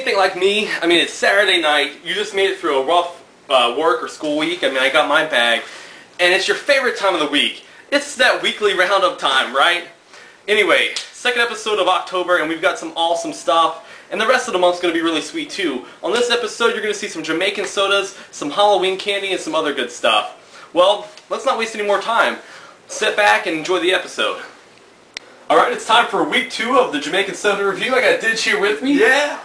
anything like me, I mean, it's Saturday night, you just made it through a rough work or school week, I mean, I got my bag, and it's your favorite time of the week. It's that weekly roundup time, right? Anyway, second episode of October, and we've got some awesome stuff, and the rest of the month's going to be really sweet too. On this episode, you're going to see some Jamaican sodas, some Halloween candy, and some other good stuff. Well, let's not waste any more time. Sit back and enjoy the episode. Alright, it's time for week 2 of the Jamaican soda review. I got Didge here with me. Yeah.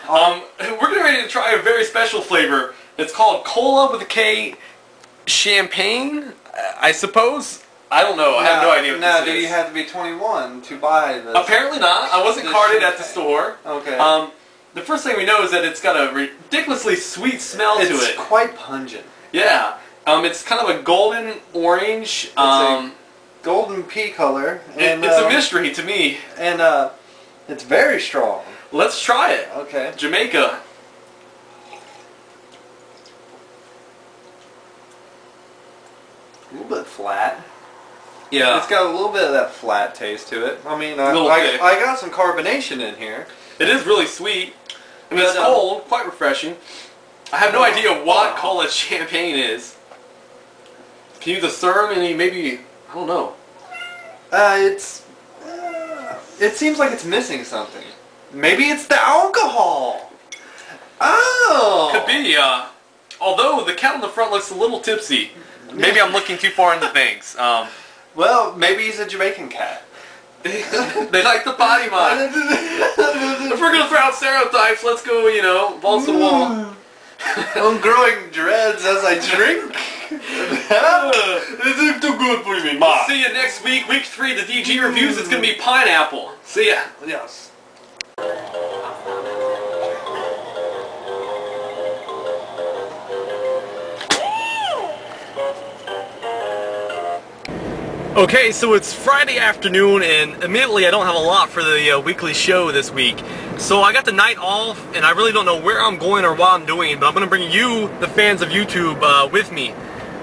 We're getting ready to try a very special flavor. It's called Kola with a K champagne, I suppose. I don't know. I have no idea what this is. No, do you have to be 21 to buy this? Apparently not. I wasn't carded at the store. Okay. The first thing we know is that it's got a ridiculously sweet smell to it. It's quite pungent. Yeah. It's kind of a golden orange. It's a golden pea color. And it's a mystery to me. And it's very strong. Let's try it. Okay. Jamaica. A little bit flat. Yeah. It's got a little bit of that flat taste to it. I mean, I got some carbonation in here. It is really sweet. I mean, it's cold, quite refreshing. I have no idea what Kola champagne is. Can you discern any, maybe, I don't know. It seems like it's missing something. Maybe it's the alcohol. Oh! Could be, although the cat on the front looks a little tipsy. Maybe I'm looking too far into things. Well, maybe he's a Jamaican cat. They like the potty mind. If we're going to throw out stereotypes, let's go, you know, balls to the wall. I'm growing dreads as I drink. This is too good for me. See you next week, week 3, the DG reviews. It's going to be pineapple. See ya. Yes. Okay, so it's Friday afternoon, and admittedly I don't have a lot for the weekly show this week. So I got the night off, and I really don't know where I'm going or what I'm doing, but I'm going to bring you, the fans of YouTube, with me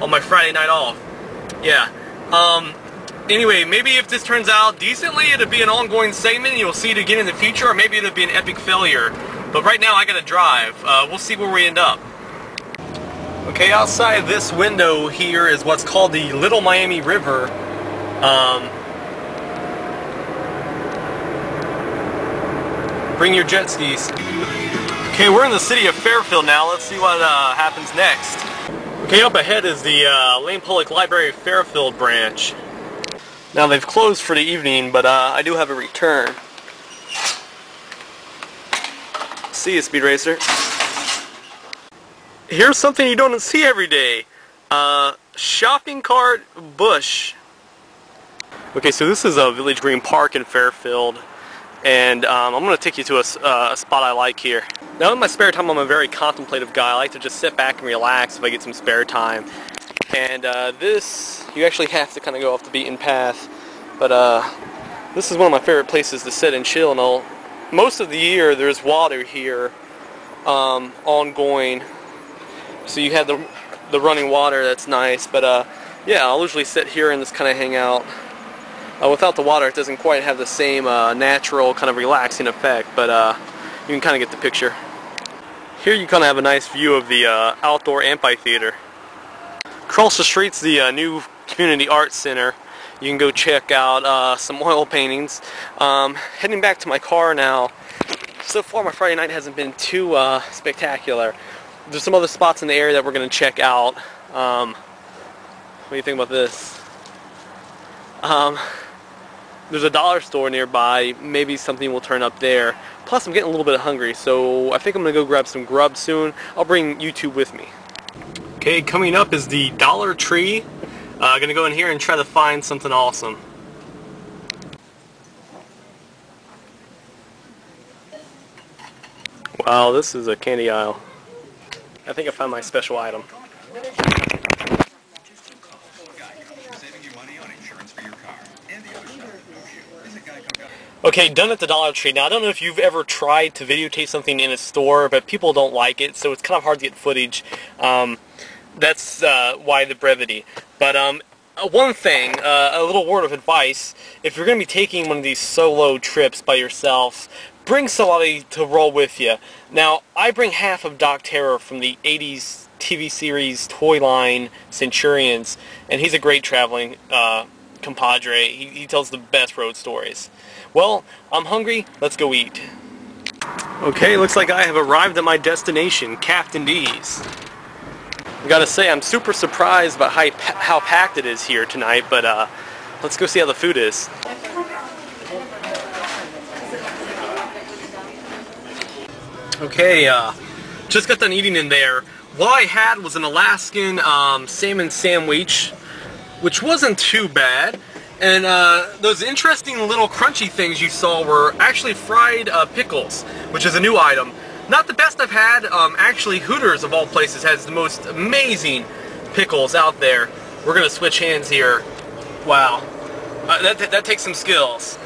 on my Friday night off. Yeah. Anyway, maybe if this turns out decently, it'll be an ongoing segment, and you'll see it again in the future, or maybe it'll be an epic failure. But right now I got to drive. We'll see where we end up. Okay, outside this window here is what's called the Little Miami River. Bring your jet skis. Okay, we're in the city of Fairfield now. Let's see what happens next. Okay, up ahead is the Lane Public Library Fairfield branch. Now they've closed for the evening, but I do have a return. See you, Speed Racer. Here's something you don't see every day. Shopping cart bush. Okay, so this is a Village Green Park in Fairfield, and I'm going to take you to a spot I like here. Now in my spare time, I'm a very contemplative guy. I like to just sit back and relax if I get some spare time. And this, you actually have to kind of go off the beaten path, but this is one of my favorite places to sit and chill. And most of the year there's water here ongoing, so you have the running water. That's nice, but yeah, I'll usually sit here and just kind of hang out. Without the water, it doesn't quite have the same natural kind of relaxing effect, but you can kind of get the picture. Here you kind of have a nice view of the outdoor amphitheater. Across the street's the new Community Arts Center. You can go check out some oil paintings. Heading back to my car now. So far my Friday night hasn't been too spectacular. There's some other spots in the area that we're going to check out. What do you think about this? There's a dollar store nearby. Maybe something will turn up there. Plus I'm getting a little bit hungry, so I think I'm going to go grab some grub soon. I'll bring YouTube with me. Okay, coming up is the Dollar Tree. Gonna go in here and try to find something awesome. Wow, this is a candy aisle. I think I found my special item. Okay, done at the Dollar Tree. Now, I don't know if you've ever tried to videotape something in a store, but people don't like it, so it's kind of hard to get footage. That's why the brevity. But one thing, a little word of advice, if you're going to be taking one of these solo trips by yourself, bring somebody to roll with you. Now, I bring half of Doc Terror from the 80s TV series toy line Centurions, and he's a great traveling compadre. He tells the best road stories. Well, I'm hungry. Let's go eat. Okay, looks like I have arrived at my destination, Captain D's. I gotta say, I'm super surprised by how packed it is here tonight, but let's go see how the food is. Okay, just got done eating in there. What I had was an Alaskan salmon sandwich, which wasn't too bad. And those interesting little crunchy things you saw were actually fried pickles, which is a new item. Not the best I've had. Actually, Hooters, of all places, has the most amazing pickles out there. We're going to switch hands here. Wow. That takes some skills.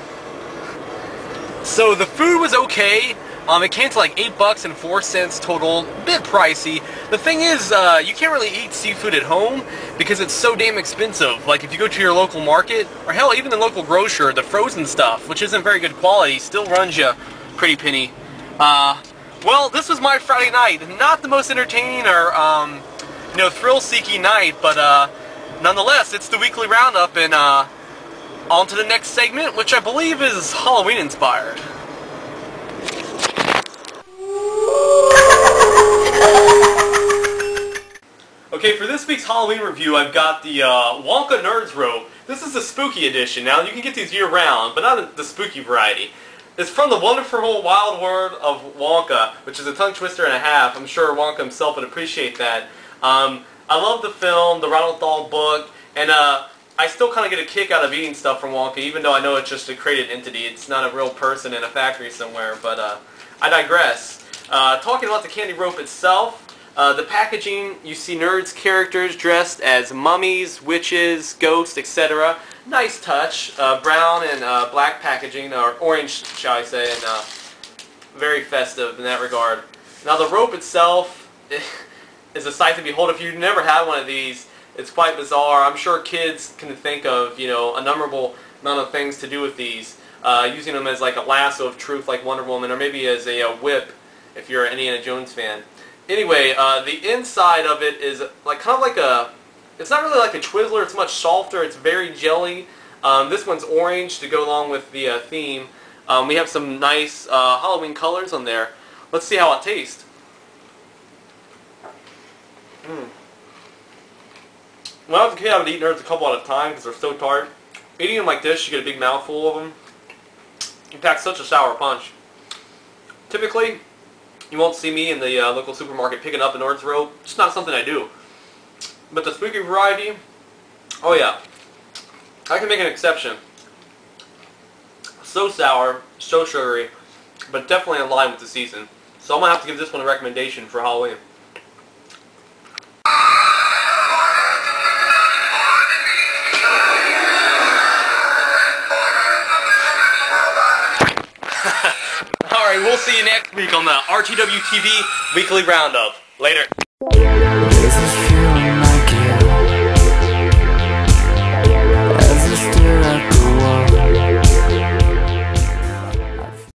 So the food was okay. It came to like $8.04 total, a bit pricey. The thing is, you can't really eat seafood at home because it's so damn expensive. Like if you go to your local market, or hell, even the local grocer, the frozen stuff, which isn't very good quality, still runs you a pretty penny. Well, this was my Friday night. Not the most entertaining or, you know, thrill-seeking night, but nonetheless, it's the weekly roundup, and on to the next segment, which I believe is Halloween-inspired. Okay, for this week's Halloween review, I've got the Wonka Nerds Rope. This is the spooky edition. Now, you can get these year-round, but not the spooky variety. It's from the wonderful wild world of Wonka, which is a tongue twister and a half. I'm sure Wonka himself would appreciate that. I love the film, the Ronald Dahl book, and I still kind of get a kick out of eating stuff from Wonka, even though I know it's just a created entity. It's not a real person in a factory somewhere, but I digress. Talking about the candy rope itself, the packaging, you see nerds characters dressed as mummies, witches, ghosts, etc. Nice touch. Brown and black packaging, or orange, shall I say, and very festive in that regard. Now the rope itself is a sight to behold. If you've never had one of these, it's quite bizarre. I'm sure kids can think of, you know, a numberable amount of things to do with these. Using them as like a lasso of truth like Wonder Woman, or maybe as a whip if you're an Indiana Jones fan. Anyway, the inside of it is like kind of like a, it's not really like a Twizzler, it's much softer, it's very jelly. This one's orange to go along with the theme. We have some nice Halloween colors on there. Let's see how it tastes. When I was a kid, I would eat Nerds a couple at a time because they're so tart. Eating them like this, you get a big mouthful of them. It packs such a sour punch. Typically, you won't see me in the local supermarket picking up a Nerds rope. It's not something I do. But the spooky variety, oh yeah, I can make an exception. So sour, so sugary, but definitely in line with the season. So I'm going to have to give this one a recommendation for Halloween. Alright, we'll see you next week on the RTW TV Weekly Roundup. Later.